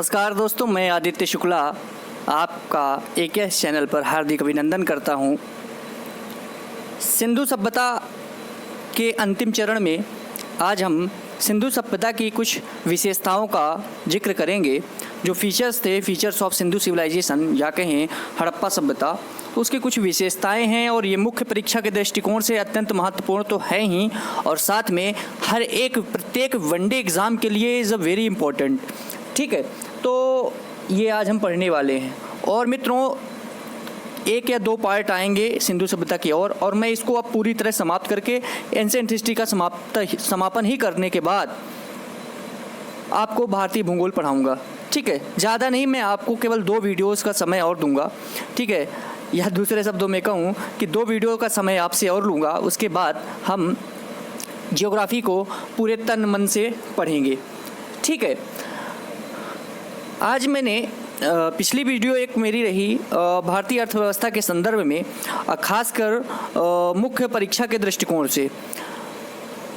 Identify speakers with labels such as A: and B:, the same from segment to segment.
A: नमस्कार दोस्तों, मैं आदित्य शुक्ला आपका AKS चैनल पर हार्दिक अभिनंदन करता हूं। सिंधु सभ्यता के अंतिम चरण में आज हम सिंधु सभ्यता की कुछ विशेषताओं का जिक्र करेंगे। जो फीचर्स थे, फीचर्स ऑफ सिंधु सिविलाइजेशन या कहें हड़प्पा सभ्यता, तो उसकी कुछ विशेषताएं हैं और ये मुख्य परीक्षा के दृष्टिकोण से अत्यंत महत्वपूर्ण तो है ही, और साथ में हर एक प्रत्येक वनडे एग्ज़ाम के लिए इज़ अ वेरी इम्पोर्टेंट। ठीक है, तो ये आज हम पढ़ने वाले हैं। और मित्रों, एक या दो पार्ट आएंगे सिंधु सभ्यता की और मैं इसको अब पूरी तरह समाप्त करके एंशिएंट हिस्ट्री का समापन ही करने के बाद आपको भारतीय भूगोल पढ़ाऊंगा। ठीक है, ज़्यादा नहीं, मैं आपको केवल 2 वीडियोस का समय और दूंगा। ठीक है, या दूसरे शब्दों में कहूँ कि 2 वीडियो का समय आपसे और लूँगा। उसके बाद हम जियोग्राफी को पूरे तन मन से पढ़ेंगे। ठीक है, आज मैंने पिछली वीडियो एक मेरी रही भारतीय अर्थव्यवस्था के संदर्भ में, खासकर मुख्य परीक्षा के दृष्टिकोण से।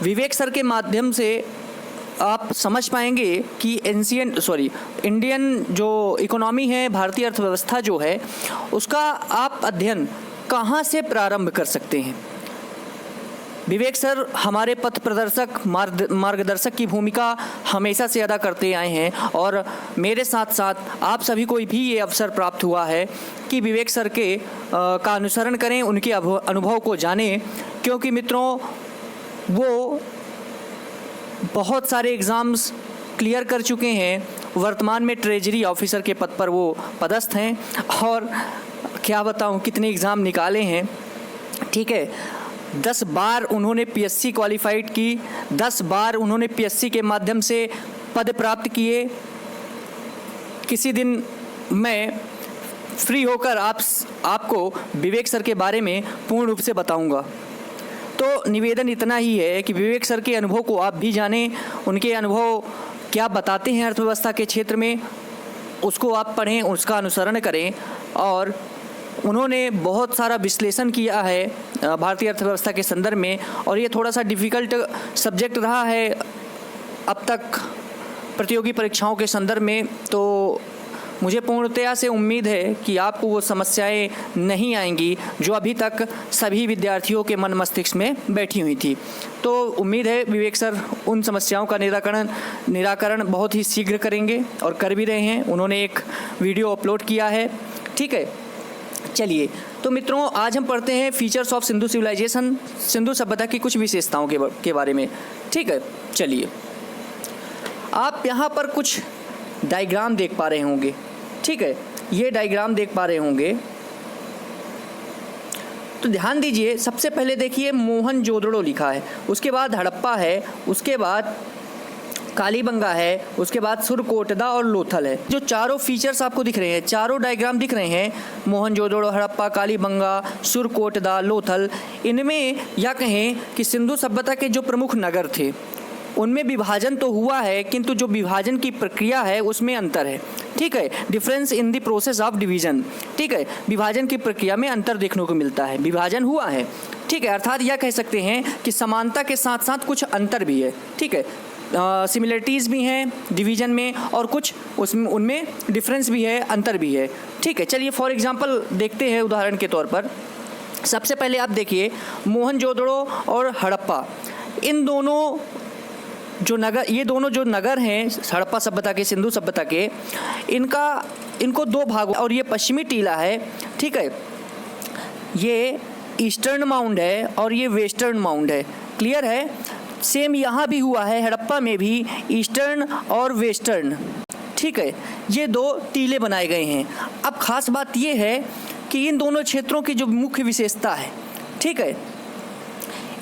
A: विवेक सर के माध्यम से आप समझ पाएंगे कि इंडियन जो इकोनॉमी है, भारतीय अर्थव्यवस्था जो है, उसका आप अध्ययन कहाँ से प्रारंभ कर सकते हैं। विवेक सर हमारे पथ प्रदर्शक मार्गदर्शक की भूमिका हमेशा से अदा करते आए हैं और मेरे साथ साथ आप सभी को भी ये अवसर प्राप्त हुआ है कि विवेक सर के का अनुसरण करें, उनके अनुभव को जानें, क्योंकि मित्रों वो बहुत सारे एग्ज़ाम्स क्लियर कर चुके हैं। वर्तमान में ट्रेजरी ऑफिसर के पद पर वो पदस्थ हैं और क्या बताऊं कितने एग्ज़ाम निकाले हैं। ठीक है, 10 बार उन्होंने PSC क्वालिफाइड की, 10 बार उन्होंने PSC के माध्यम से पद प्राप्त किए। किसी दिन मैं फ्री होकर आपको विवेक सर के बारे में पूर्ण रूप से बताऊंगा। तो निवेदन इतना ही है कि विवेक सर के अनुभव को आप भी जानें, उनके अनुभव क्या बताते हैं अर्थव्यवस्था के क्षेत्र में, उसको आप पढ़ें, उसका अनुसरण करें। और उन्होंने बहुत सारा विश्लेषण किया है भारतीय अर्थव्यवस्था के संदर्भ में, और ये थोड़ा सा डिफ़िकल्ट सब्जेक्ट रहा है अब तक प्रतियोगी परीक्षाओं के संदर्भ में। तो मुझे पूर्णतया से उम्मीद है कि आपको वो समस्याएं नहीं आएंगी जो अभी तक सभी विद्यार्थियों के मन मस्तिष्क में बैठी हुई थी। तो उम्मीद है विवेक सर उन समस्याओं का निराकरण बहुत ही शीघ्र करेंगे और कर भी रहे हैं। उन्होंने एक वीडियो अपलोड किया है। ठीक है, चलिए तो मित्रों, आज हम पढ़ते हैं features of Sindhu civilisation, Sindhu सभ्यता की कुछ विशेषताओं के बारे में। ठीक है, चलिए, आप यहाँ पर कुछ डायग्राम देख पा रहे होंगे। ठीक है, ये डायग्राम देख पा रहे होंगे, तो ध्यान दीजिए। सबसे पहले देखिए मोहनजोदड़ो लिखा है, उसके बाद हड़प्पा है, उसके बाद कालीबंगा है, उसके बाद सुरकोटदा और लोथल है। जो चारों फीचर्स आपको दिख रहे हैं, चारों डायग्राम दिख रहे हैं, मोहनजोदड़ो, हड़प्पा, कालीबंगा, सुरकोटदा, लोथल, इनमें या कहें कि सिंधु सभ्यता के जो प्रमुख नगर थे उनमें विभाजन तो हुआ है, किंतु जो विभाजन की प्रक्रिया है उसमें अंतर है। ठीक है, difference in the process of division. ठीक है, विभाजन की प्रक्रिया में अंतर देखने को मिलता है, विभाजन हुआ है। ठीक है, अर्थात यह कह सकते हैं कि समानता के साथ साथ कुछ अंतर भी है। ठीक है, सिमिलरिटीज़ भी हैं डिवीजन में और कुछ उनमें डिफरेंस भी है, अंतर भी है। ठीक है, चलिए फॉर एग्जांपल देखते हैं उदाहरण के तौर पर। सबसे पहले आप देखिए मोहनजोदड़ो और हड़प्पा, इन दोनों ये दोनों जो नगर हैं हड़प्पा सभ्यता के, सिंधु सभ्यता के, इनको 2 भाग, और ये पश्चिमी टीला है। ठीक है, ये ईस्टर्न माउंड है और ये वेस्टर्न माउंड है। क्लियर है? सेम यहाँ भी हुआ है, हड़प्पा में भी ईस्टर्न और वेस्टर्न। ठीक है, ये 2 टीले बनाए गए हैं। अब खास बात ये है कि इन दोनों क्षेत्रों की जो मुख्य विशेषता है, ठीक है,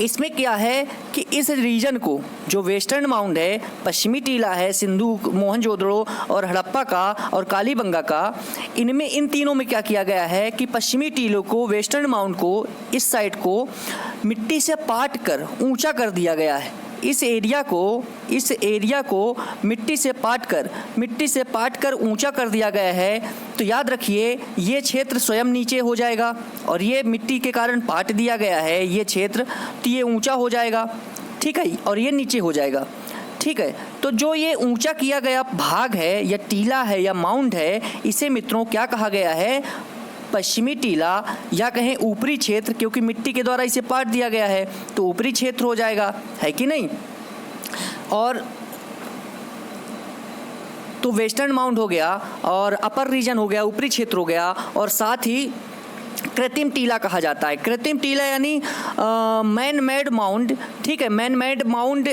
A: इसमें क्या है कि इस रीजन को, जो वेस्टर्न माउंड है, पश्चिमी टीला है सिंधु, मोहनजोदड़ो और हड़प्पा का और कालीबंगा का, इनमें इन तीनों में क्या किया गया है कि पश्चिमी टीलों को, वेस्टर्न माउंड को, इस साइड को मिट्टी से पाट कर ऊंचा कर दिया गया है। इस एरिया को मिट्टी से पाट कर ऊंचा कर दिया गया है। तो याद रखिए, ये क्षेत्र स्वयं नीचे हो जाएगा और ये मिट्टी के कारण पाट दिया गया है ये क्षेत्र, तो ये ऊंचा हो जाएगा। ठीक है, और ये नीचे हो जाएगा। ठीक है। तो जो ये ऊंचा किया गया भाग है या टीला है या माउंट है, इसे मित्रों क्या कहा गया है? पश्चिमी टीला या कहें ऊपरी क्षेत्र, क्योंकि मिट्टी के द्वारा इसे पाट दिया गया है तो ऊपरी क्षेत्र हो जाएगा, है कि नहीं। और तो वेस्टर्न माउंट हो गया और अपर रीजन हो गया, ऊपरी क्षेत्र हो गया, और साथ ही कृत्रिम टीला कहा जाता है। कृत्रिम टीला यानी मैन मेड माउंट, ठीक है। मैन मेड माउंट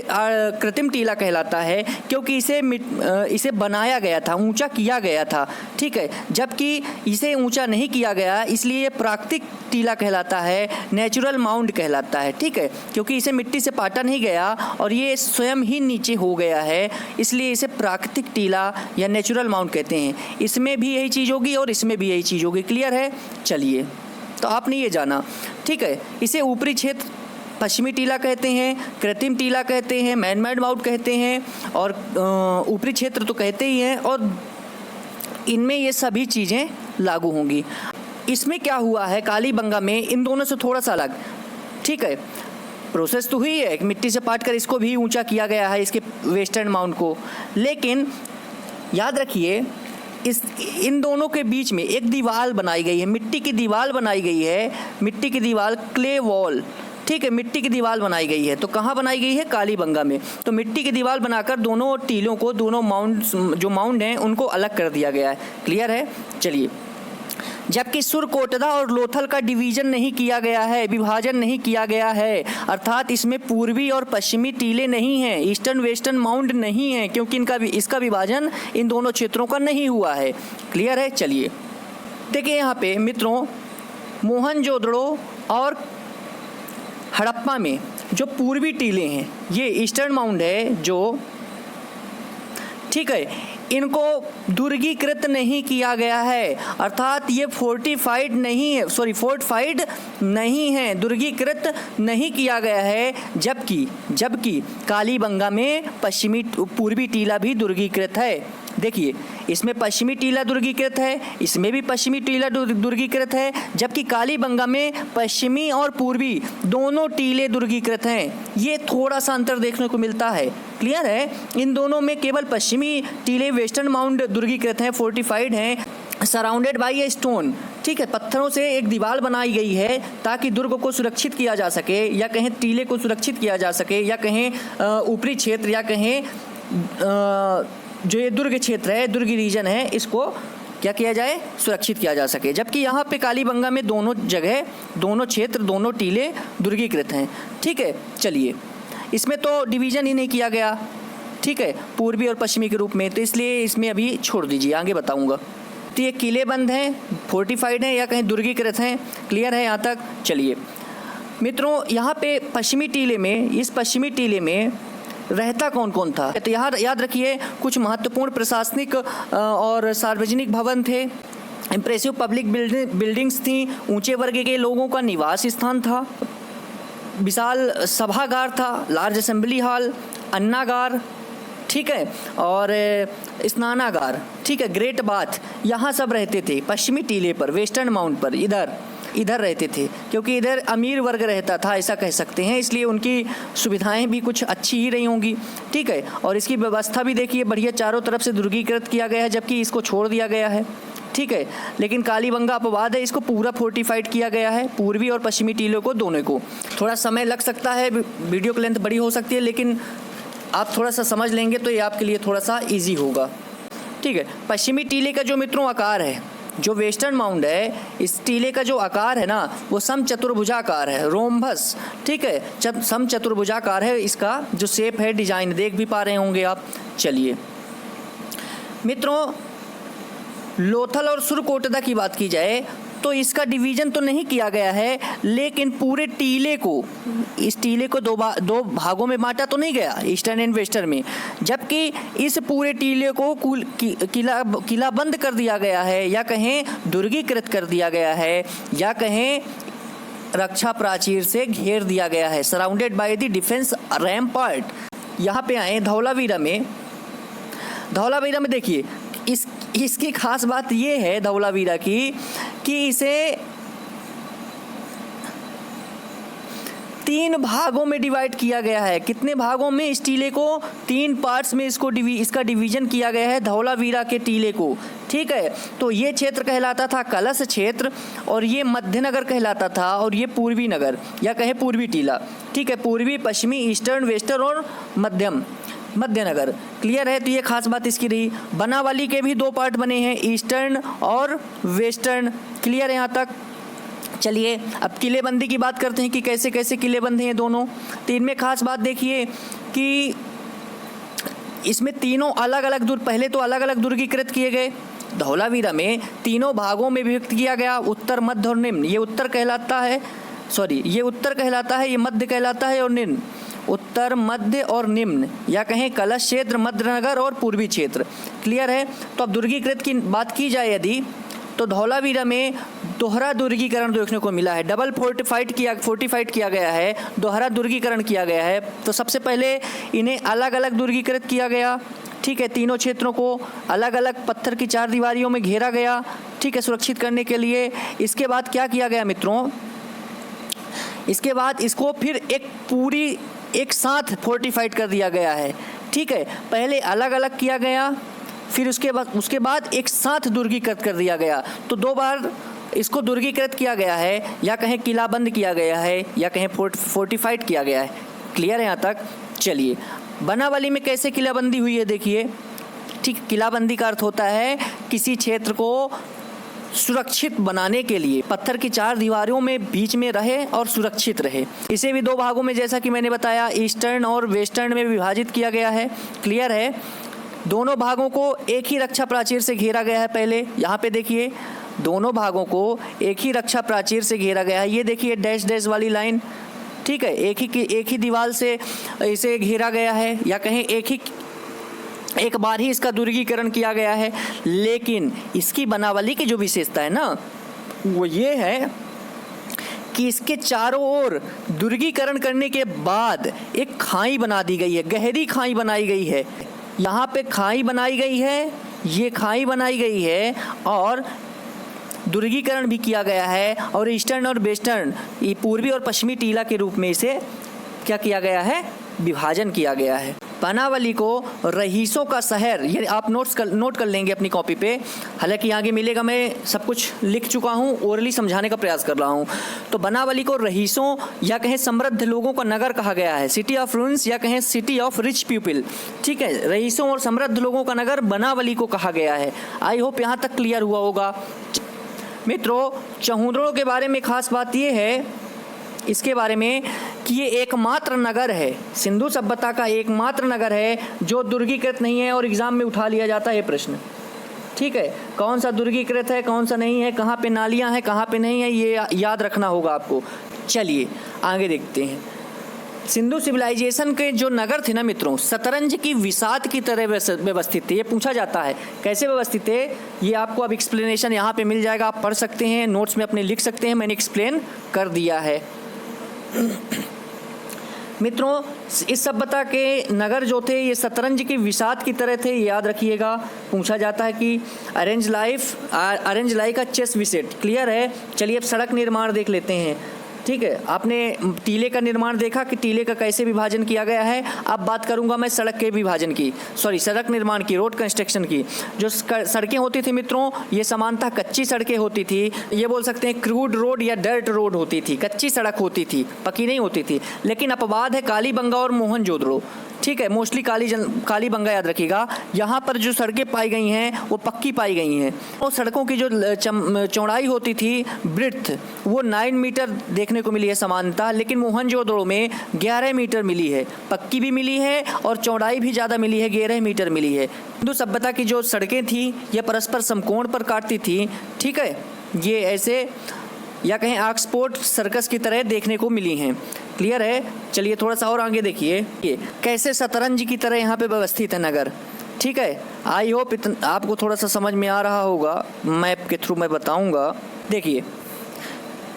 A: कृत्रिम टीला कहलाता है क्योंकि इसे बनाया गया था, ऊंचा किया गया था, ठीक है। जबकि इसे ऊंचा नहीं किया गया, इसलिए प्राकृतिक टीला कहलाता है, नेचुरल माउंट कहलाता है, ठीक है। क्योंकि इसे मिट्टी से पाटा नहीं गया और ये स्वयं ही नीचे हो गया है, इसलिए इसे प्राकृतिक टीला या नेचुरल माउंट कहते हैं। इसमें भी यही चीज़ होगी और इसमें भी यही चीज़ होगी। क्लियर है? चलिए, तो आपने ये जाना, ठीक है। इसे ऊपरी क्षेत्र पश्चिमी टीला कहते हैं, कृत्रिम टीला कहते हैं, मैन मेड माउंट कहते हैं, और ऊपरी क्षेत्र तो कहते ही हैं, और इनमें ये सभी चीज़ें लागू होंगी। इसमें क्या हुआ है कालीबंगा में, इन दोनों से थोड़ा सा अलग, ठीक है। प्रोसेस तो हुई है, मिट्टी से पाट कर इसको भी ऊंचा किया गया है, इसके वेस्टर्न माउंट को, लेकिन याद रखिए इन दोनों के बीच में एक दीवार बनाई गई है, मिट्टी की दीवार बनाई गई है, मिट्टी की दीवार, क्ले वॉल, ठीक है। मिट्टी की दीवार बनाई गई है, तो कहाँ बनाई गई है? कालीबंगा में। तो मिट्टी की दीवार बनाकर दोनों टीलों को, दोनों माउंट जो माउंट हैं उनको अलग कर दिया गया है। क्लियर है? चलिए, जबकि सुरकोटदा और लोथल का डिवीजन नहीं किया गया है, विभाजन नहीं किया गया है, अर्थात इसमें पूर्वी और पश्चिमी टीले नहीं हैं, ईस्टर्न वेस्टर्न माउंट नहीं है, क्योंकि इसका विभाजन इन दोनों क्षेत्रों का नहीं हुआ है। क्लियर है? चलिए, देखिए यहाँ पे मित्रों, मोहनजोदड़ो और हड़प्पा में जो पूर्वी टीले हैं, ये ईस्टर्न माउंट है जो, ठीक है, इनको दुर्गीकृत नहीं किया गया है, अर्थात ये फोर्टिफाइड नहीं है, फोर्टिफाइड नहीं है, दुर्गीकृत नहीं किया गया है। जबकि कालीबंगा में पूर्वी टीला भी दुर्गीकृत है। देखिए, इसमें पश्चिमी टीला दुर्गीकृत है, इसमें भी पश्चिमी टीला दुर्गीकृत है, जबकि कालीबंगा में पश्चिमी और पूर्वी दोनों टीले दुर्गीकृत हैं। ये थोड़ा सा अंतर देखने को मिलता है। क्लियर है? इन दोनों में केवल पश्चिमी टीले वेस्टर्न माउंट दुर्गीकृत हैं, फोर्टिफाइड हैं, सराउंडेड बाई ए स्टोन, ठीक है। पत्थरों से एक दीवार बनाई गई है ताकि दुर्ग को सुरक्षित किया जा सके, या कहें टीले को सुरक्षित किया जा सके, या कहें ऊपरी क्षेत्र, या कहें जो ये दुर्ग क्षेत्र है, दुर्ग रीजन है, इसको क्या किया जाए? सुरक्षित किया जा सके। जबकि यहाँ पे कालीबंगा में दोनों जगह, दोनों क्षेत्र, दोनों टीले दुर्गीकृत हैं, ठीक है। चलिए, इसमें तो डिवीज़न ही नहीं किया गया, ठीक है, पूर्वी और पश्चिमी के रूप में, तो इसलिए इसमें अभी छोड़ दीजिए, आगे बताऊँगा। तो ये किलेबंद हैं, फोर्टिफाइड हैं, या कहीं दुर्गीकृत हैं। क्लियर है यहाँ तक? चलिए मित्रों, यहाँ पे पश्चिमी टीले में, इस पश्चिमी टीले में रहता कौन कौन था? तो यहाँ याद रखिए, कुछ महत्वपूर्ण प्रशासनिक और सार्वजनिक भवन थे, इम्प्रेसिव पब्लिक बिल्डिंग्स थी, ऊंचे वर्ग के लोगों का निवास स्थान था, विशाल सभागार था, लार्ज असेंबली हॉल, अन्नागार, ठीक है, और स्नानागार, ठीक है, ग्रेट बाथ, यहाँ सब रहते थे पश्चिमी टीले पर, वेस्टर्न माउंट पर, इधर रहते थे, क्योंकि इधर अमीर वर्ग रहता था, ऐसा कह सकते हैं, इसलिए उनकी सुविधाएं भी कुछ अच्छी ही रही होंगी, ठीक है। और इसकी व्यवस्था भी देखिए बढ़िया, चारों तरफ से दुर्गीकृत किया गया है, जबकि इसको छोड़ दिया गया है, ठीक है। लेकिन कालीबंगा अपवाद है, इसको पूरा फोर्टिफाइड किया गया है, पूर्वी और पश्चिमी टीलों को, दोनों को। थोड़ा समय लग सकता है, वीडियो की लेंथ बड़ी हो सकती है, लेकिन आप थोड़ा सा समझ लेंगे तो ये आपके लिए थोड़ा सा ईजी होगा, ठीक है। पश्चिमी टीले का जो मित्रों आकार है, जो वेस्टर्न माउंट है, इस टीले का जो आकार है ना, वो समचतुर्भुजाकार है, रोम्बस, ठीक है, समचतुर्भुजाकार है, इसका जो शेप है, डिजाइन देख भी पा रहे होंगे आप। चलिए मित्रों, लोथल और सुरकोटदा की बात की जाए तो इसका डिवीजन तो नहीं किया गया है, लेकिन पूरे टीले को, इस टीले को दो भागों में बांटा तो नहीं गया, ईस्टर्न एंड वेस्टर्न में, जबकि इस पूरे टीले को किला बंद कर दिया गया है, या कहें दुर्गीकृत कर दिया गया है, या कहें रक्षा प्राचीर से घेर दिया गया है, surrounded by the defence rampart. यहाँ पे आए धौलावीरा में देखिए, इसकी खास बात ये है धौलावीरा की कि इसे 3 भागों में डिवाइड किया गया है। कितने भागों में? इस टीले को 3 पार्ट्स में इसका डिवीजन किया गया है धौलावीरा के टीले को। ठीक है, तो ये क्षेत्र कहलाता था कलश क्षेत्र और ये मध्यनगर कहलाता था और ये पूर्वी नगर या कहे पूर्वी टीला। ठीक है, पूर्वी, पश्चिमी, ईस्टर्न, वेस्टर्न और मध्यनगर। क्लियर है? तो ये खास बात इसकी रही। बनावली के भी 2 पार्ट बने हैं, ईस्टर्न और वेस्टर्न। क्लियर है यहाँ तक? चलिए अब किलेबंदी की बात करते हैं कि कैसे कैसे किले बंधे हैं दोनों। तो इनमें खास बात देखिए कि इसमें तीनों अलग अलग पहले तो अलग अलग दुर्गीकृत किए गए। धौलावीरा में 3 भागों में विभक्त किया गया, उत्तर, मध्य और निम्न। ये उत्तर कहलाता है, ये उत्तर कहलाता है, ये मध्य कहलाता है और निम्न। उत्तर, मध्य और निम्न या कहें कलश क्षेत्र, मध्यनगर और पूर्वी क्षेत्र। क्लियर है? तो अब दुर्गीकृत की बात की जाए यदि, तो धौलावीरा में दोहरा दुर्गीकरण देखने को मिला है। डबल फोर्टिफाइड किया गया है, दोहरा दुर्गीकरण किया गया है। तो सबसे पहले इन्हें अलग अलग दुर्गीकृत किया गया। ठीक है, तीनों क्षेत्रों को अलग अलग पत्थर की 4 दीवारियों में घेरा गया। ठीक है, सुरक्षित करने के लिए। इसके बाद क्या किया गया मित्रों? इसके बाद इसको फिर एक साथ फोर्टिफाइड कर दिया गया है। ठीक है, पहले अलग अलग किया गया, फिर उसके बाद एक साथ दुर्गीकृत कर दिया गया। तो 2 बार इसको दुर्गीकृत किया गया है, या कहें किलाबंद किया गया है, या कहें फोर्टिफाइड किया गया है। क्लियर है यहाँ तक? चलिए, बनावली में कैसे किलाबंदी हुई है देखिए। ठीक, किलाबंदी का अर्थ होता है किसी क्षेत्र को सुरक्षित बनाने के लिए पत्थर की 4 दीवारों में बीच में रहे और सुरक्षित रहे। इसे भी 2 भागों में, जैसा कि मैंने बताया, ईस्टर्न और वेस्टर्न में विभाजित किया गया है। क्लियर है? दोनों भागों को एक ही रक्षा प्राचीर से घेरा गया है। पहले यहाँ पे देखिए, दोनों भागों को एक ही रक्षा प्राचीर से घेरा गया है। ये देखिए डैश डैश वाली लाइन। ठीक है, एक ही दीवार से इसे घेरा गया है, या कहें एक बार ही इसका दुर्गीकरण किया गया है। लेकिन इसकी बनावली की जो विशेषता है ना, वो ये है कि इसके चारों ओर दुर्गीकरण करने के बाद एक खाई बना दी गई है, गहरी खाई बनाई गई है। यहाँ पे खाई बनाई गई है, ये खाई बनाई गई है और दुर्गीकरण भी किया गया है। और ईस्टर्न और वेस्टर्न, ये पूर्वी और पश्चिमी टीला के रूप में इसे क्या किया गया है? विभाजन किया गया है। बनावली को रईसों का शहर, ये आप नोट कर लेंगे अपनी कॉपी पे। हालांकि आगे मिलेगा, मैं सब कुछ लिख चुका हूँ, ओरली समझाने का प्रयास कर रहा हूँ। तो बनावली को रईसों या कहें समृद्ध लोगों का नगर कहा गया है, सिटी ऑफ रूइंस या कहें सिटी ऑफ रिच पीपल। ठीक है, रईसों और समृद्ध लोगों का नगर बनावली को कहा गया है। आई होप यहाँ तक क्लियर हुआ होगा। मित्रों, चहुंदड़ों के बारे में खास बात ये है इसके बारे में कि ये एकमात्र नगर है, सिंधु सभ्यता का एकमात्र नगर है जो दुर्गीकृत नहीं है। और एग्जाम में उठा लिया जाता है प्रश्न। ठीक है, कौन सा दुर्गीकृत है, कौन सा नहीं है, कहाँ पे नालियाँ हैं, कहाँ पे नहीं है, ये याद रखना होगा आपको। चलिए आगे देखते हैं। सिंधु सिविलाइजेशन के जो नगर थे ना मित्रों, शतरंज की विसात की तरह व्यवस्थित थे। ये पूछा जाता है कैसे व्यवस्थित थे, ये आपको अब एक्सप्लेनेशन यहाँ पे मिल जाएगा, आप पढ़ सकते हैं, नोट्स में अपने लिख सकते हैं, मैंने एक्सप्लेन कर दिया है। मित्रों, इस सभ्यता के नगर जो थे ये शतरंज की विसात की तरह थे, याद रखिएगा। पूछा जाता है कि अरेंज लाइक अ चेस विसेट। क्लियर है? चलिए अब सड़क निर्माण देख लेते हैं। ठीक है, आपने टीले का निर्माण देखा कि टीले का कैसे विभाजन किया गया है। अब बात करूंगा मैं सड़क के विभाजन की, सड़क निर्माण की, रोड कंस्ट्रक्शन की। जो सड़कें होती थी मित्रों, ये सामान्यतः कच्ची सड़कें होती थी। ये बोल सकते हैं क्रूड रोड या डर्ट रोड होती थी, कच्ची सड़क होती थी, पक्की नहीं होती थी। लेकिन अपवाद है कालीबंगा और मोहनजोदड़ो। ठीक है, मोस्टली कालीबंगा याद रखिएगा। यहाँ पर जो सड़कें पाई गई हैं वो पक्की पाई गई हैं। और सड़कों की जो चौड़ाई होती थी, ब्रिथ, वो 9 मीटर देखने को मिली है समानता। लेकिन मोहनजोदड़ो में 11 मीटर मिली है, पक्की भी मिली है और चौड़ाई भी ज़्यादा मिली है, 11 मीटर मिली है। हिंदू सभ्यता की जो सड़कें थी ये परस्पर समकोण पर काटती थी। ठीक है, ये ऐसे या कहें ऑक्सफोर्ड सर्कस की तरह देखने को मिली हैं। क्लियर है? चलिए थोड़ा सा और आगे देखिए, ये कैसे शतरंज की तरह यहाँ पे व्यवस्थित है नगर। ठीक है, आई होप आपको थोड़ा सा समझ में आ रहा होगा, मैप के थ्रू मैं बताऊंगा। देखिए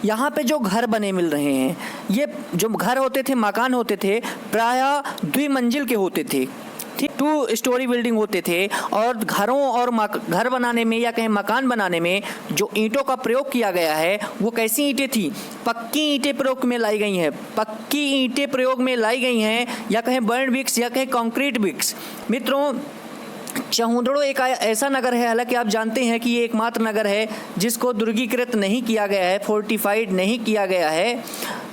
A: यहाँ पे जो घर बने मिल रहे हैं, ये जो घर होते थे, मकान होते थे, प्रायः 2 मंजिल के होते थे। ठीक, 2 स्टोरी बिल्डिंग होते थे और घरों और घर बनाने में या कहीं मकान बनाने में जो ईंटों का प्रयोग किया गया है वो कैसी ईंटें थी? पक्की ईंटें प्रयोग में लाई गई हैं, पक्की ईंटें प्रयोग में लाई गई हैं, या कहें बर्न ब्रिक्स या कहें कंक्रीट ब्रिक्स। मित्रों, चहुंदड़ो एक ऐसा नगर है, हालांकि आप जानते हैं कि ये एकमात्र नगर है जिसको दुर्गीकृत नहीं किया गया है, फोर्टिफाइड नहीं किया गया है।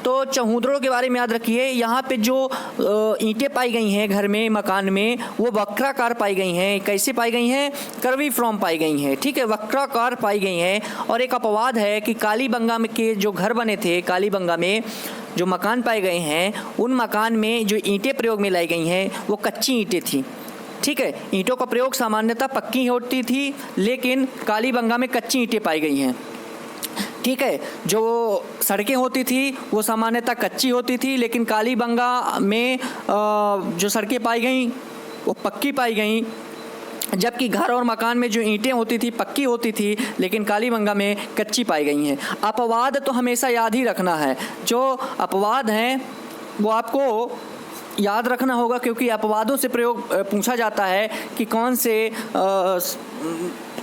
A: तो चहुंदड़ो के बारे में याद रखिए, यहाँ पे जो ईंटें पाई गई हैं घर में मकान में वो वक्राकार पाई गई हैं। कैसे पाई गई हैं? कर्वी फॉर्म पाई गई हैं, ठीक है, वक्राकार पाई गई हैं। और एक अपवाद है कि कालीबंगा में के जो घर बने थे, कालीबंगा में जो मकान पाए गए हैं उन मकान में जो ईंटें प्रयोग में लाई गई हैं वो कच्ची ईंटें थी, ठीक है। ईंटों का प्रयोग सामान्यतः पक्की होती थी, लेकिन कालीबंगा में कच्ची ईंटें पाई गई हैं, ठीक है। जो सड़कें होती थी वो सामान्यतः कच्ची होती थी, लेकिन कालीबंगा में जो सड़कें पाई गई वो पक्की पाई गई, जबकि घर और मकान में जो ईंटें होती थी पक्की होती थी, लेकिन कालीबंगा में कच्ची पाई गई हैं। अपवाद तो हमेशा याद ही रखना है, जो अपवाद हैं वो आपको याद रखना होगा, क्योंकि अपवादों से प्रयोग पूछा जाता है कि कौन से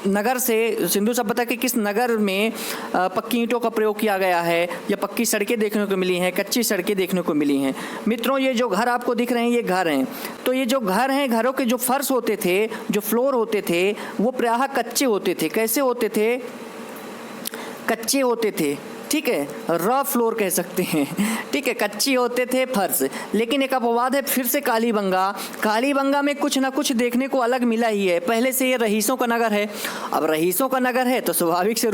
A: नगर से, सिंधु सभ्यता के किस नगर में पक्की ईंटों का प्रयोग किया गया है, या पक्की सड़कें देखने को मिली हैं, कच्ची सड़कें देखने को मिली हैं। मित्रों, ये जो घर आपको दिख रहे हैं ये घर हैं। तो ये जो घर हैं, घरों के जो फर्श होते थे, जो फ्लोर होते थे, वो प्रायः कच्चे होते थे। कैसे होते थे? कच्चे होते थे, ठीक है, रॉ फ्लोर कह सकते हैं, ठीक है, कच्ची होते थे फर्श। लेकिन एक अपवाद है फिर से कालीबंगा में कुछ ना कुछ देखने को अलग मिला ही है। पहले से ये रईसों का नगर है, अब रईसों का नगर है तो स्वाभाविक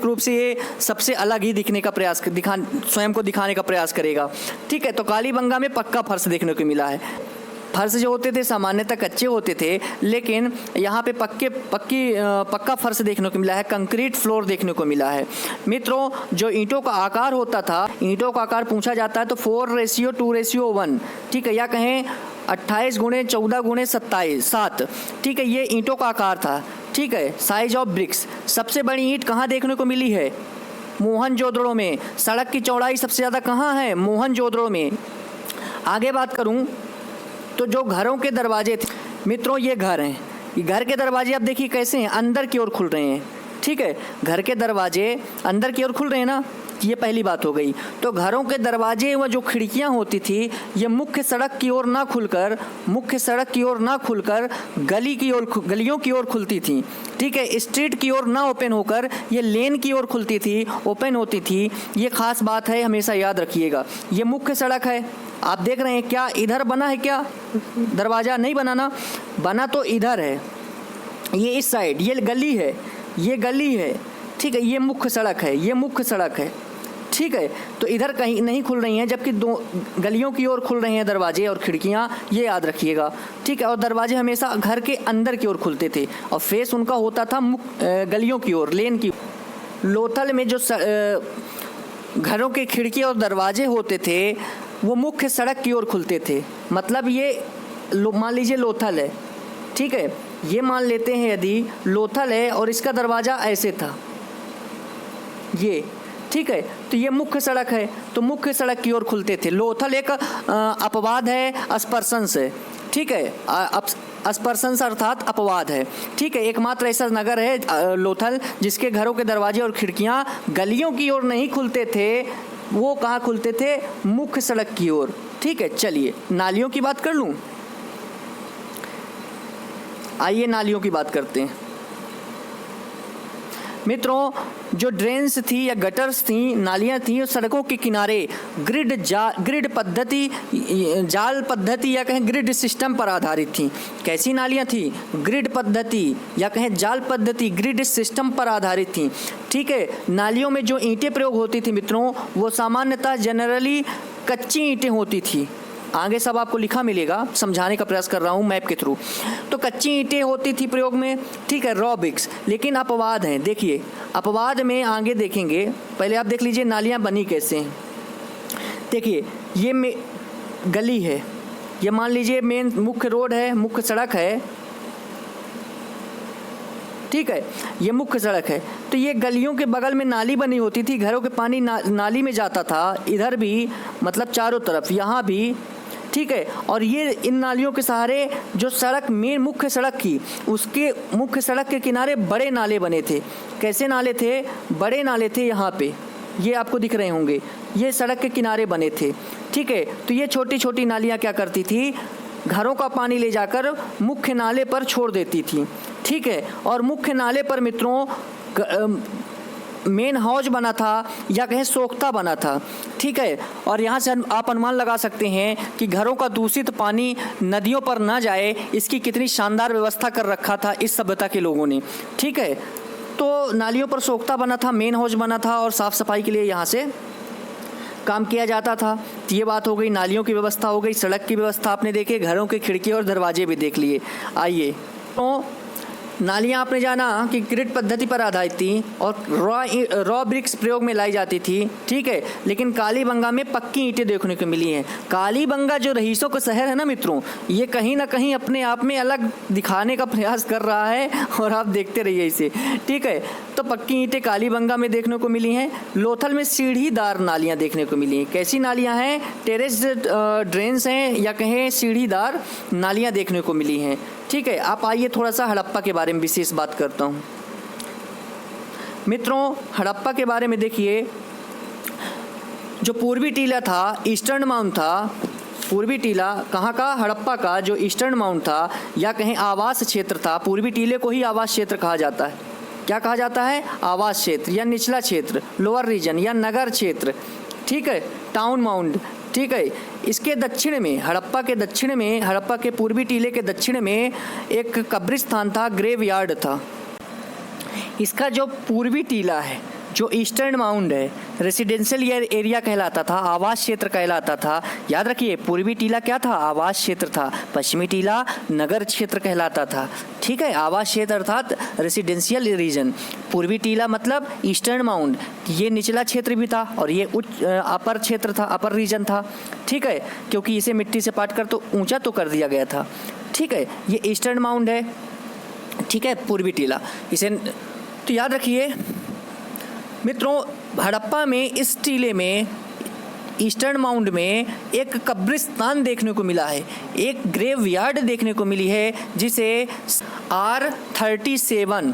A: रूप से ये सबसे अलग ही दिखने का प्रयास स्वयं को दिखाने का प्रयास करेगा, ठीक है। तो कालीबंगा में पक्का फर्श देखने को मिला है। फर्श जो होते थे सामान्यतः कच्चे होते थे, लेकिन यहाँ पे पक्का फर्श देखने को मिला है, कंक्रीट फ्लोर देखने को मिला है। मित्रों, जो ईंटों का आकार होता था, ईंटों का आकार पूछा जाता है तो 4:2:1, ठीक है, या कहें 28 × 14 × 7, ठीक है, ये ईंटों का आकार था, ठीक है। साइज ऑफ ब्रिक्स, सबसे बड़ी ईंट कहाँ देखने को मिली है? मोहनजोदड़ो में। सड़क की चौड़ाई सबसे ज़्यादा कहाँ है? मोहनजोदड़ो में। आगे बात करूँ तो जो घरों के दरवाजे थे, मित्रों ये घर हैं, ये घर के दरवाजे आप देखिए कैसे हैं, अंदर की ओर खुल रहे हैं, ठीक है। घर के दरवाजे अंदर की ओर खुल रहे हैं ना, ये पहली बात हो गई। तो घरों के दरवाजे व जो खिड़कियां होती थी ये मुख्य सड़क की ओर ना खुलकर गलियों की ओर खुलती थी, ठीक है, स्ट्रीट की ओर ना ओपन होकर ये लेन की ओर खुलती थी, ओपन होती थी। ये खास बात है, हमेशा याद रखिएगा। ये मुख्य सड़क है, आप देख रहे हैं क्या इधर बना है? क्या दरवाज़ा नहीं बना ना, बना तो इधर है, ये इस साइड, ये गली है, ठीक है, ये मुख्य सड़क है, ठीक है। तो इधर कहीं नहीं खुल रही हैं, जबकि दो गलियों की ओर खुल रहे हैं दरवाजे और खिड़कियां, ये याद रखिएगा, ठीक है। और दरवाजे हमेशा घर के अंदर की ओर खुलते थे और फेस उनका होता था गलियों की ओर, लेन की। लोथल में जो घरों के खिड़की और दरवाजे होते थे वो मुख्य सड़क की ओर खुलते थे। मतलब ये मान लीजिए लोथल है, ठीक है, ये मान लेते हैं यदि लोथल है और इसका दरवाज़ा ऐसे था, ये, ठीक है, तो ये मुख्य सड़क है, तो मुख्य सड़क की ओर खुलते थे। लोथल एक अपवाद है स्पर्शन से, ठीक है, स्पर्शन अर्थात अपवाद है, ठीक है। एकमात्र ऐसा नगर है लोथल जिसके घरों के दरवाजे और खिड़कियां गलियों की ओर नहीं खुलते थे, वो कहाँ खुलते थे? मुख्य सड़क की ओर, ठीक है। चलिए नालियों की बात कर लूँ, आइए नालियों की बात करते हैं। मित्रों, जो ड्रेन्स थी या गटर्स थी, नालियाँ थी, और सड़कों के किनारे ग्रिड पद्धति, जाल पद्धति या कहें ग्रिड सिस्टम पर आधारित थी। कैसी नालियाँ थी? ग्रिड पद्धति या कहें जाल पद्धति, ग्रिड सिस्टम पर आधारित थी, ठीक है। नालियों में जो ईंटें प्रयोग होती थी मित्रों, वो सामान्यतः जनरली कच्ची ईंटें होती थी। आगे सब आपको लिखा मिलेगा, समझाने का प्रयास कर रहा हूँ मैप के थ्रू। तो कच्ची ईंटें होती थी प्रयोग में, ठीक है, रॉ ब्रिक्स। लेकिन अपवाद हैं, देखिए अपवाद में आगे देखेंगे, पहले आप देख लीजिए नालियाँ बनी कैसे हैं। देखिए ये गली है, ये मान लीजिए मेन मुख्य रोड है, मुख्य सड़क है, ठीक है, ये मुख्य सड़क है। तो ये गलियों के बगल में नाली बनी होती थी, घरों के पानी नाली में जाता था, इधर भी, मतलब चारों तरफ, यहाँ भी, ठीक है। और ये इन नालियों के सहारे जो सड़क मेन मुख्य सड़क की, उसके मुख्य सड़क के किनारे बड़े नाले बने थे। कैसे नाले थे? बड़े नाले थे। यहाँ पे ये आपको दिख रहे होंगे, ये सड़क के किनारे बने थे, ठीक है। तो ये छोटी छोटी नालियाँ क्या करती थी? घरों का पानी ले जाकर मुख्य नाले पर छोड़ देती थी, ठीक है। और मुख्य नाले पर मित्रों मेन हौज बना था या कहें सोख्ता बना था, ठीक है। और यहाँ से आप अनुमान लगा सकते हैं कि घरों का दूषित पानी नदियों पर ना जाए, इसकी कितनी शानदार व्यवस्था कर रखा था इस सभ्यता के लोगों ने, ठीक है। तो नालियों पर सोख्ता बना था, मेन हौज बना था और साफ़ सफाई के लिए यहाँ से काम किया जाता था। तो ये बात हो गई, नालियों की व्यवस्था हो गई, सड़क की व्यवस्था आपने देखे, घरों के खिड़की और दरवाजे भी देख लिए। आइए, तो नालियाँ आपने जाना कि ग्रिड पद्धति पर आधारित थी और रॉ ब्रिक्स प्रयोग में लाई जाती थी, ठीक है। लेकिन कालीबंगा में पक्की ईंटें देखने को मिली हैं। कालीबंगा जो रईसों का शहर है ना मित्रों, ये कहीं ना कहीं अपने आप में अलग दिखाने का प्रयास कर रहा है और आप देखते रहिए इसे, ठीक है। तो पक्की ईंटें कालीबंगा में देखने को मिली हैं। लोथल में सीढ़ीदार नालियाँ देखने को मिली हैं। कैसी नालियाँ हैं? टेरेस ड्रेन्स हैं या कहें सीढ़ीदार नालियाँ देखने को मिली हैं, ठीक है। आप आइए थोड़ा सा हड़प्पा के बारे में विशेष बात करता हूँ मित्रों। हड़प्पा के बारे में देखिए, जो पूर्वी टीला था, ईस्टर्न माउंट था। पूर्वी टीला कहाँ का? हड़प्पा का जो ईस्टर्न माउंट था या कहें आवास क्षेत्र था। पूर्वी टीले को ही आवास क्षेत्र कहा जाता है। क्या कहा जाता है? आवास क्षेत्र या निचला क्षेत्र, लोअर रीजन या नगर क्षेत्र, ठीक है, टाउन माउंट, ठीक है। इसके दक्षिण में, हड़प्पा के दक्षिण में, हड़प्पा के पूर्वी टीले के दक्षिण में एक कब्रिस्तान था, ग्रेवयार्ड था। इसका जो पूर्वी टीला है, जो ईस्टर्न माउंट है, रेसिडेंशियल एरिया कहलाता था, आवास क्षेत्र कहलाता था। याद रखिए, पूर्वी टीला क्या था? आवास क्षेत्र था। पश्चिमी टीला नगर क्षेत्र कहलाता था, ठीक है। आवास क्षेत्र अर्थात रेसिडेंशियल रीजन। पूर्वी टीला मतलब ईस्टर्न माउंट, ये निचला क्षेत्र भी था और ये उच्च अपर क्षेत्र था, अपर रीजन था, ठीक है, क्योंकि इसे मिट्टी से पाट कर तो ऊंचा तो कर दिया गया था, ठीक है। ये ईस्टर्न माउंट है, ठीक है, पूर्वी टीला इसे तो याद रखिए मित्रों। हड़प्पा में इस टीले में, ईस्टर्न माउंट में एक कब्रिस्तान देखने को मिला है, एक ग्रेवयार्ड देखने को मिली है, जिसे R37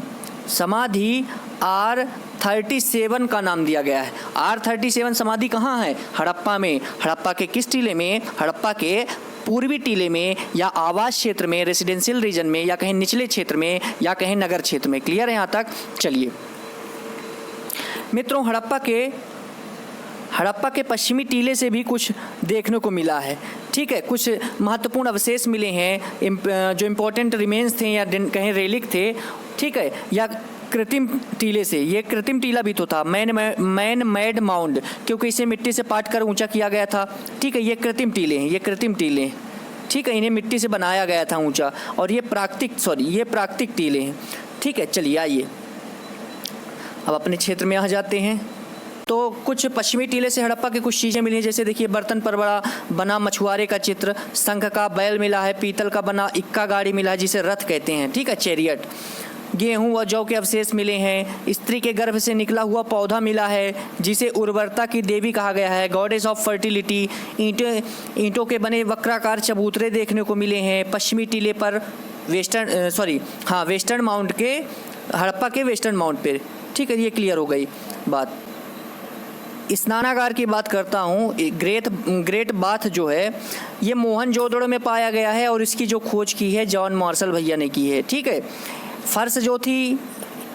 A: समाधि R37 का नाम दिया गया है। R37 समाधि कहाँ है? हड़प्पा में। हड़प्पा के किस टीले में? हड़प्पा के पूर्वी टीले में या आवास क्षेत्र में, रेसिडेंशियल रीजन में या कहीं निचले क्षेत्र में या कहीं नगर क्षेत्र में। क्लियर है यहाँ तक? चलिए मित्रों, हड़प्पा के पश्चिमी टीले से भी कुछ देखने को मिला है, ठीक है। कुछ महत्वपूर्ण अवशेष मिले हैं, जो इम्पोर्टेंट रिमेन्स थे या कहीं रेलिक थे, ठीक है, या कृत्रिम टीले से। ये कृत्रिम टीला भी तो था, मैन मेड माउंट, क्योंकि इसे मिट्टी से पाट कर ऊंचा किया गया था, ठीक है। ये कृत्रिम टीले हैं, ये कृत्रिम टीले हैं, ठीक है, इन्हें मिट्टी से बनाया गया था ऊंचा। और ये प्राकृतिक टीले हैं, ठीक है। चलिए आइए अब अपने क्षेत्र में आ जाते हैं। तो कुछ पश्चिमी टीले से हड़प्पा की कुछ चीज़ें मिली हैं, जैसे देखिए बर्तन पर बड़ा बना मछुआरे का चित्र, शंख का बैल मिला है, पीतल का बना इक्का गाड़ी मिला है जिसे रथ कहते हैं, ठीक है, चैरियट। गेहूं व जौ के अवशेष मिले हैं। स्त्री के गर्भ से निकला हुआ पौधा मिला है जिसे उर्वरता की देवी कहा गया है, गॉडेस ऑफ फर्टिलिटी। ईंटों के बने वक्राकार चबूतरे देखने को मिले हैं पश्चिमी टीले पर, वेस्टर्न माउंट के, हड़प्पा के वेस्टर्न माउंट पे, ठीक है। ये क्लियर हो गई बात। स्नानागार की बात करता हूँ। ग्रेट बाथ जो है ये मोहनजोदड़ो में पाया गया है और इसकी जो खोज की है जॉन मार्शल भैया ने की है, ठीक है। फर्श जो थी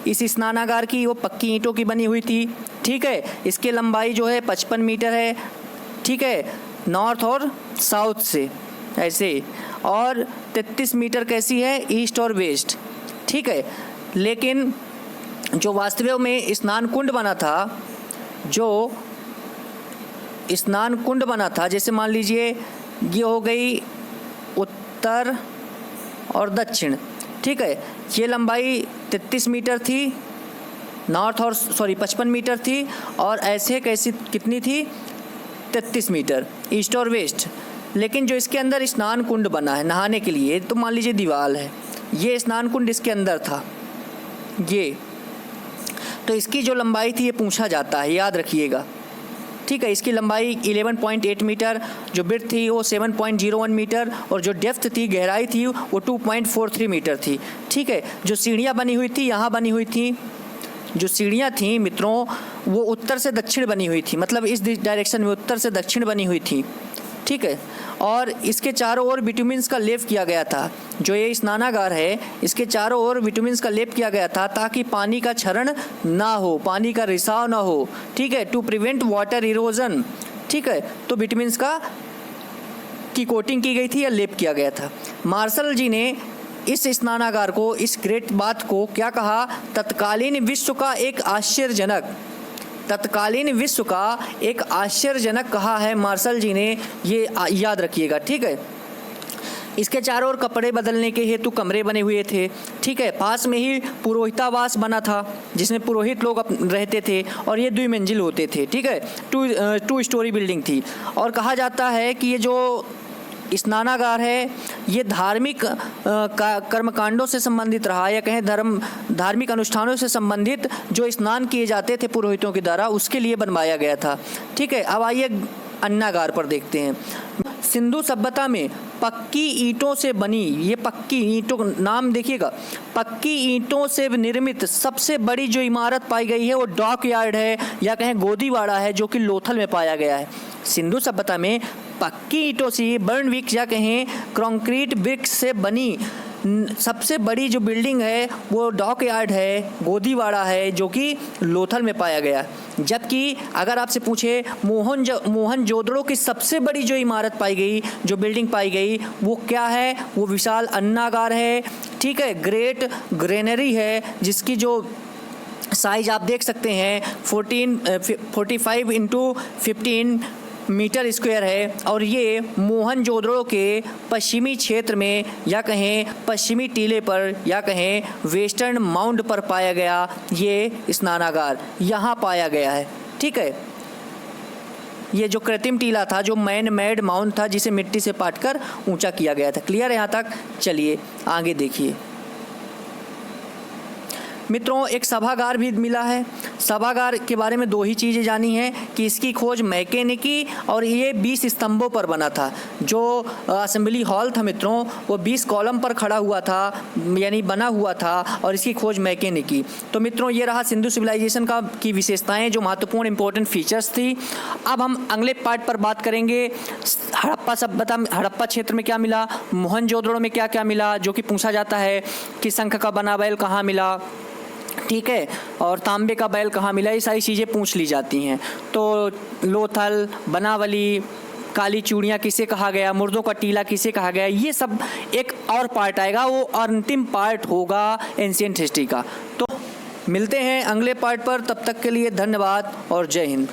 A: इस स्नानागार की वो पक्की ईंटों की बनी हुई थी, ठीक है। इसकी लंबाई जो है 55 मीटर है, ठीक है, नॉर्थ और साउथ से ऐसे, और 33 मीटर कैसी है, ईस्ट और वेस्ट, ठीक है। लेकिन जो वास्तव में स्नान कुंड बना था, जैसे मान लीजिए ये हो गई उत्तर और दक्षिण, ठीक है। ये लंबाई 33 मीटर थी, नॉर्थ और 55 मीटर थी, और ऐसे कैसी कितनी थी, 33 मीटर, ईस्ट और वेस्ट। लेकिन जो इसके अंदर स्नान कुंड बना है नहाने के लिए, तो मान लीजिए दीवार है, ये स्नान कुंड इसके अंदर था, ये तो इसकी जो लंबाई थी ये पूछा जाता है, याद रखिएगा, ठीक है। इसकी लंबाई 11.8 मीटर, जो ब्रेड्थ थी वो 7.01 मीटर और जो डेप्थ थी, गहराई थी, वो 2.43 मीटर थी। ठीक है। जो सीढ़ियाँ बनी हुई थी, यहाँ बनी हुई थी, जो सीढ़ियाँ थी मित्रों वो उत्तर से दक्षिण बनी हुई थी, मतलब इस डायरेक्शन में उत्तर से दक्षिण बनी हुई थी। ठीक है। और इसके चारों ओर विटामिन्स का लेप किया गया था। जो ये स्नानागार है, इसके चारों ओर विटामिन्स का लेप किया गया था ताकि पानी का क्षरण ना हो, पानी का रिसाव ना हो। ठीक है। To prevent water erosion. ठीक है। तो विटामिन्स की कोटिंग की गई थी या लेप किया गया था। मार्शल जी ने इस स्नानागार को, इस ग्रेट बाथ को क्या कहा? तत्कालीन विश्व का एक आश्चर्यजनक कहा है मार्शल जी ने, ये याद रखिएगा। ठीक है। इसके चारों ओर कपड़े बदलने के हेतु कमरे बने हुए थे। ठीक है। पास में ही पुरोहितावास बना था जिसमें पुरोहित लोग रहते थे और ये 2 मंजिल होते थे। ठीक है। 2 स्टोरी बिल्डिंग थी। और कहा जाता है कि ये जो स्नानागार है ये धार्मिक कर्मकांडों से संबंधित रहा, या कहें धार्मिक अनुष्ठानों से संबंधित जो स्नान किए जाते थे पुरोहितों के द्वारा, उसके लिए बनवाया गया था। ठीक है। अब आइए अन्नागार पर देखते हैं। सिंधु सभ्यता में पक्की ईंटों से बनी, ये पक्की ईंटों, नाम देखिएगा, पक्की ईंटों से निर्मित सबसे बड़ी जो इमारत पाई गई है वो डॉक यार्ड है, या कहें गोदीवाड़ा है, जो कि लोथल में पाया गया है। सिंधु सभ्यता में पक्की ईंटों से, बर्नविक या कहें कंक्रीट ब्रिक्स से बनी सबसे बड़ी जो बिल्डिंग है वो डॉक यार्ड है, गोदीवाड़ा है, जो कि लोथल में पाया गया। जबकि अगर आपसे पूछे मोहनजोदड़ो की सबसे बड़ी जो इमारत पाई गई, जो बिल्डिंग पाई गई, वो क्या है? वो विशाल अन्नागार है। ठीक है। ग्रेट ग्रेनरी है, जिसकी जो साइज आप देख सकते हैं 45 इंटू 15 मीटर स्क्वायर है। और ये मोहनजोदड़ो के पश्चिमी क्षेत्र में, या कहें पश्चिमी टीले पर, या कहें वेस्टर्न माउंट पर पाया गया ये स्नानागार, यहाँ पाया गया है। ठीक है। ये जो कृत्रिम टीला था, जो मैन मेड माउंट था, जिसे मिट्टी से पाटकर ऊंचा किया गया था। क्लियर है यहाँ तक? चलिए आगे देखिए मित्रों, एक सभागार भी मिला है। सभागार के बारे में 2 ही चीज़ें जानी हैं कि इसकी खोज मैके ने की और ये 20 स्तंभों पर बना था। जो असेंबली हॉल था मित्रों, वो 20 कॉलम पर खड़ा हुआ था, यानी बना हुआ था, और इसकी खोज मैके ने की। तो मित्रों ये रहा सिंधु सिविलाइजेशन की विशेषताएं, जो महत्वपूर्ण इंपॉर्टेंट फीचर्स थी। अब हम अगले पार्ट पर बात करेंगे। हड़प्पा सभ्यता, हड़प्पा क्षेत्र में क्या मिला, मोहनजोदड़ो में क्या क्या मिला, जो कि पूछा जाता है कि शंख का बना बैल कहाँ मिला। ठीक है। और तांबे का बैल कहाँ मिला, ये सारी चीज़ें पूछ ली जाती हैं। तो लोथल, बनावली, काली चूड़ियाँ किसे कहा गया, मुर्दों का टीला किसे कहा गया, ये सब एक और पार्ट आएगा, वो अंतिम पार्ट होगा एंशिएंट हिस्ट्री का। तो मिलते हैं अगले पार्ट पर, तब तक के लिए धन्यवाद और जय हिंद।